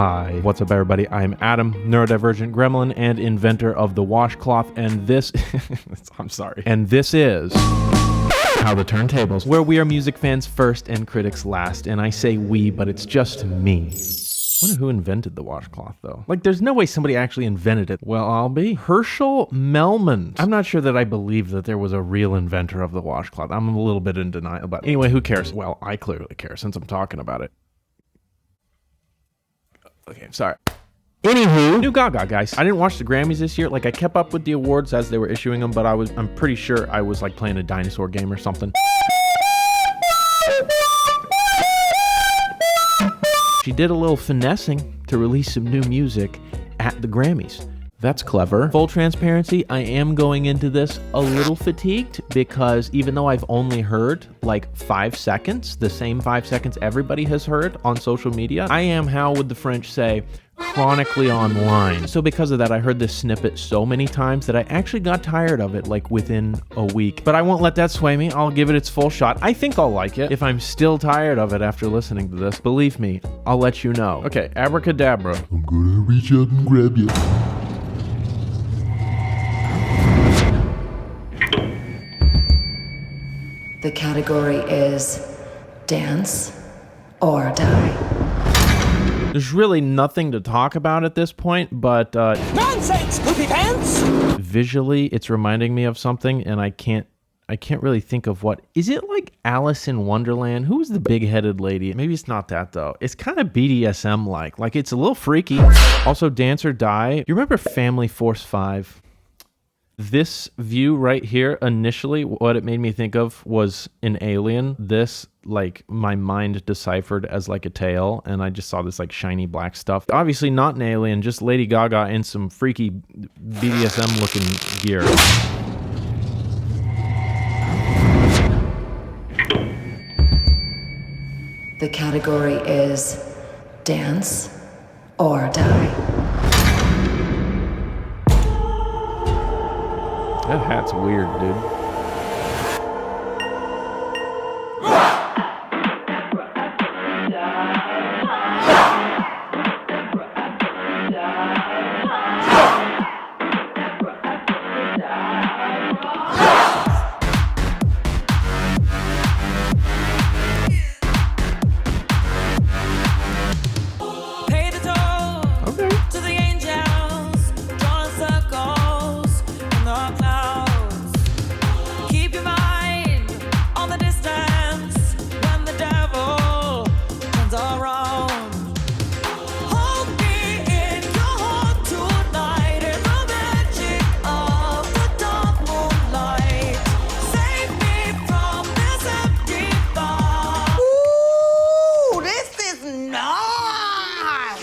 Hi, what's up everybody? I'm Adam, neurodivergent gremlin and inventor of the washcloth, and this I'm sorry. And this is How the Turntables, where we are music fans first and critics last. And I say we, but it's just me. I wonder who invented the washcloth, though. Like, there's no way somebody actually invented it. Well, I'll be. Herschel Melman. I'm not sure that I believe that there was a real inventor of the washcloth. I'm a little bit in denial, but anyway, who cares? Well, I clearly care since I'm talking about it. Okay, sorry. Anywho, new Gaga, guys. I didn't watch the Grammys this year. Like, I kept up with the awards as they were issuing them, but I'm pretty sure I was like playing a dinosaur game or something. She did a little finessing to release some new music at the Grammys. That's clever. Full transparency, I am going into this a little fatigued because even though I've only heard like 5 seconds, the same 5 seconds everybody has heard on social media, I am, how would the French say, chronically online. So because of that, I heard this snippet so many times that I actually got tired of it like within a week. But I won't let that sway me. I'll give it its full shot. I think I'll like it. If I'm still tired of it after listening to this, believe me, I'll let you know. Okay, Abracadabra. I'm gonna reach out and grab you. The category is Dance or Die. There's really nothing to talk about at this point, but Nonsense, poopy pants! Visually, it's reminding me of something, and I can't really think of what. Is it like Alice in Wonderland? Who's the big-headed lady? Maybe it's not that, though. It's kind of BDSM-like. Like, it's a little freaky. Also, Dance or Die. You remember Family Force 5? This view right here, initially, what it made me think of was an alien. This, like, my mind deciphered as, like, a tail, and I just saw this, like, shiny black stuff. Obviously not an alien, just Lady Gaga in some freaky BDSM-looking gear. The category is Dance or Die. That hat's weird, dude.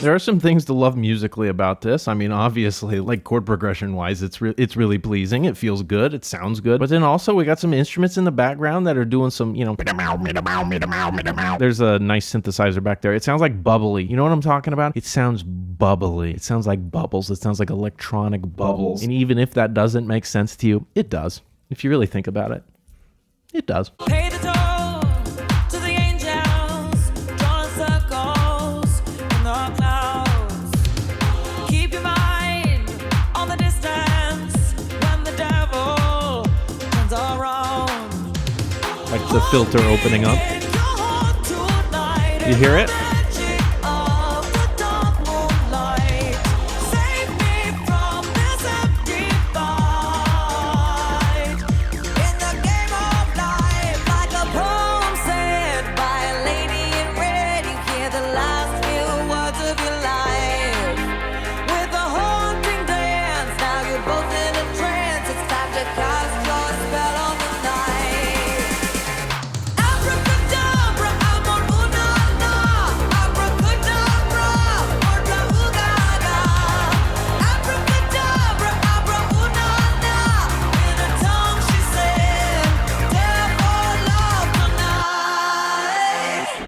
There are some things to love musically about this. I mean, obviously, like chord progression wise, it's really pleasing. It feels good. It sounds good. But then also we got some instruments in the background that are doing some, you know, there's a nice synthesizer back there. It sounds like bubbly. You know what I'm talking about? It sounds bubbly. It sounds like bubbles. It sounds like electronic bubbles. And even if that doesn't make sense to you, it does. If you really think about it, it does. Like the filter opening up. You hear it?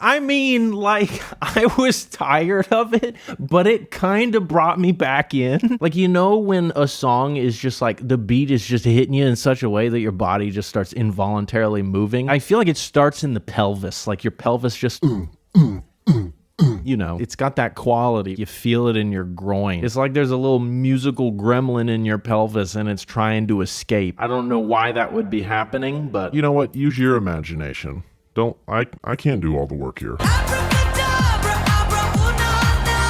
I mean, like, I was tired of it, but it kind of brought me back in. Like, you know when a song is just like, the beat is just hitting you in such a way that your body just starts involuntarily moving? I feel like it starts in the pelvis, like your pelvis just... you know, it's got that quality. You feel it in your groin. It's like there's a little musical gremlin in your pelvis and it's trying to escape. I don't know why that would be happening, but You know what? Use your imagination. I can't do all the work here. Abracadabra, abracadabra,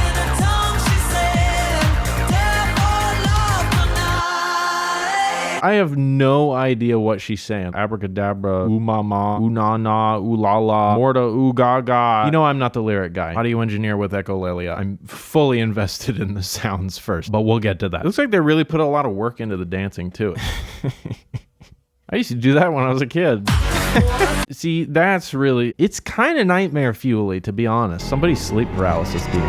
in a tongue she said, therefore love tonight. I have no idea what she's saying. Abracadabra, ooh mama, ooh na na, ooh la la, morta, ooh gaga. You know I'm not the lyric guy. Audio engineer with echolalia. I'm fully invested in the sounds first, but we'll get to that. Looks like they really put a lot of work into the dancing too. I used to do that when I was a kid. See, that's really, it's kind of nightmare fuel-y, to be honest. Somebody's sleep paralysis, dude.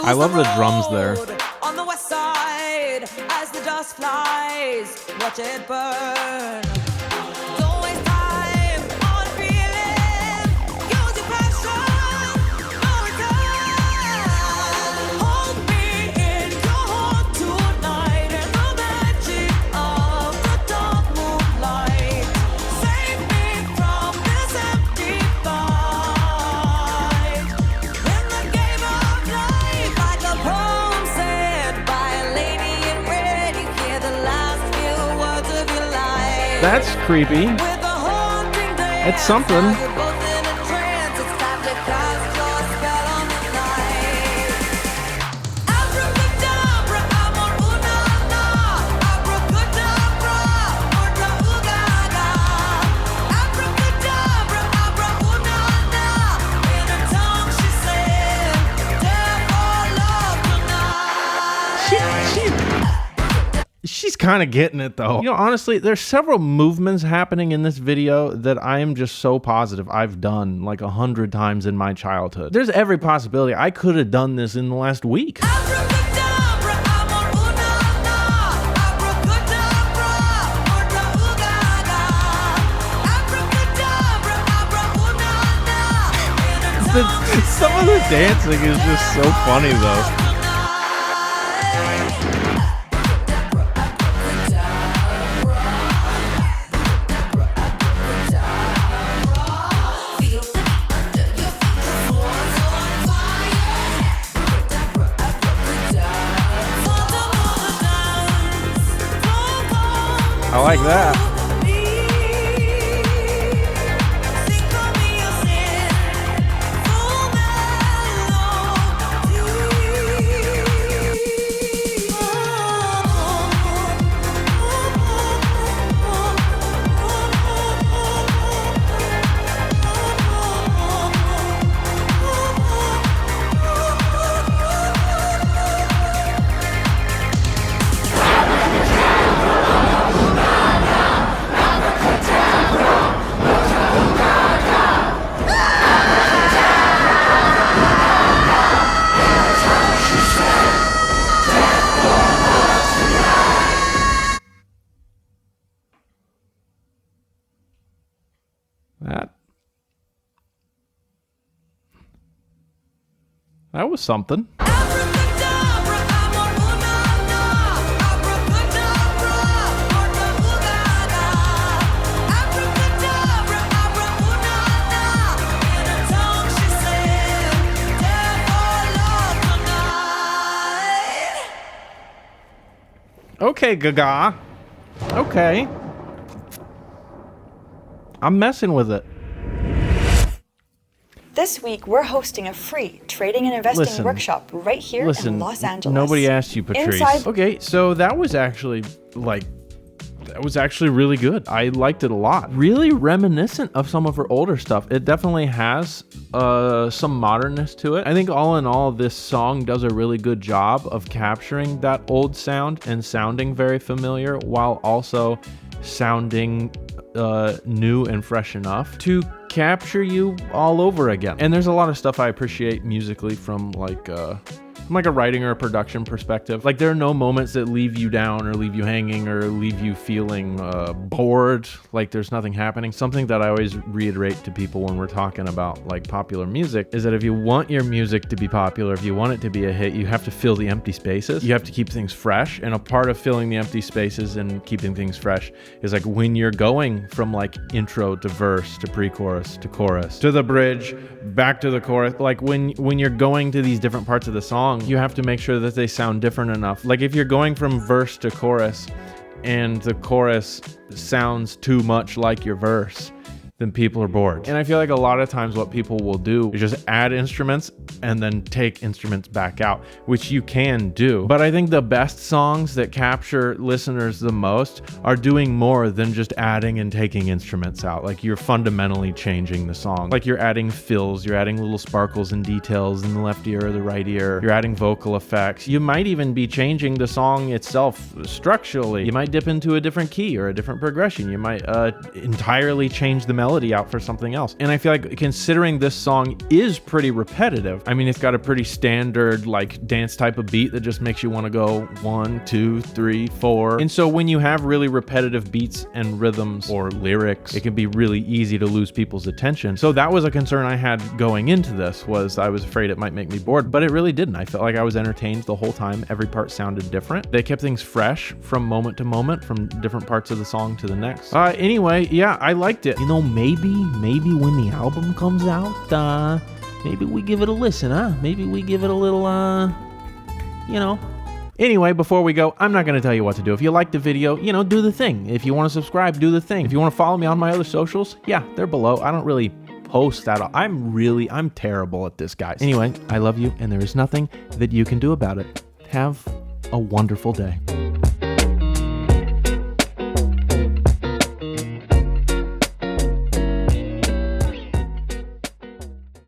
I love the drums there. On the west side, as the dust flies, watch it burn. Don't waste time on feeling. Use your passion, no return. Hold me in your heart tonight in the magic of the dark moonlight. Save me from this empty fight. In the game of life, like a poem said by a lady in red, you hear the last few words of your life. That's creepy. With a haunting dance, It's something. you're both in a trance. It's time to cast your spell on the night. Abracadabra, amor una na. Abracadabra, morta ugaga. Abracadabra, abra una na. In her tongue she said, therefore love tonight. She's kind of getting it though. You know, honestly, there's several movements happening in this video that I am just so positive I've done like 100 times in my childhood. There's every possibility I could have done this in the last week. Abracadabra, amor una na. Abracadabra, morta ugaga. Abracadabra, abra una na. In her tongue Some of the dancing is just so funny though. I like that. That was something. Abracadabra, amor una na. Abracadabra, morta ugaga. Abracadabra, abra una na. In her tongue she said, therefore love tonight. Okay, Gaga. Okay. I'm messing with it. This week, we're hosting a free trading and investing workshop right here in Los Angeles. Nobody asked you, Patrice. Okay, so that was actually really good. I liked it a lot. Really reminiscent of some of her older stuff. It definitely has some modernness to it. I think all in all, this song does a really good job of capturing that old sound and sounding very familiar while also sounding new and fresh enough to capture you all over again. And there's a lot of stuff I appreciate musically from like from like a writing or a production perspective. Like there are no moments that leave you down or leave you hanging or leave you feeling bored, like there's nothing happening. Something that I always reiterate to people when we're talking about like popular music is that if you want your music to be popular, if you want it to be a hit, you have to fill the empty spaces. You have to keep things fresh. And a part of filling the empty spaces and keeping things fresh is like when you're going from like intro to verse to pre-chorus to chorus to the bridge back to the chorus, like when you're going to these different parts of the song, you have to make sure that they sound different enough. Like if you're going from verse to chorus and the chorus sounds too much like your verse, then people are bored. And I feel like a lot of times what people will do is just add instruments and then take instruments back out, which you can do. But I think the best songs that capture listeners the most are doing more than just adding and taking instruments out. Like you're fundamentally changing the song. Like you're adding fills, you're adding little sparkles and details in the left ear or the right ear. You're adding vocal effects. You might even be changing the song itself structurally. You might dip into a different key or a different progression. You might entirely change the melody out for something else. And I feel like considering this song is pretty repetitive, I mean, it's got a pretty standard like dance type of beat that just makes you want to go 1, 2, 3, 4. And so when you have really repetitive beats and rhythms or lyrics, it can be really easy to lose people's attention. So that was a concern I had going into this, was I was afraid it might make me bored, but it really didn't. I felt like I was entertained the whole time. Every part sounded different. They kept things fresh from moment to moment, from different parts of the song to the next. Anyway, yeah, I liked it. You know, maybe when the album comes out, maybe we give it a listen, huh? Maybe we give it a little, you know. Anyway, before we go, I'm not going to tell you what to do. If you liked the video, you know, do the thing. If you want to subscribe, do the thing. If you want to follow me on my other socials, yeah, they're below. I don't really post that. I'm terrible at this, guys. Anyway, I love you, and there is nothing that you can do about it. Have a wonderful day.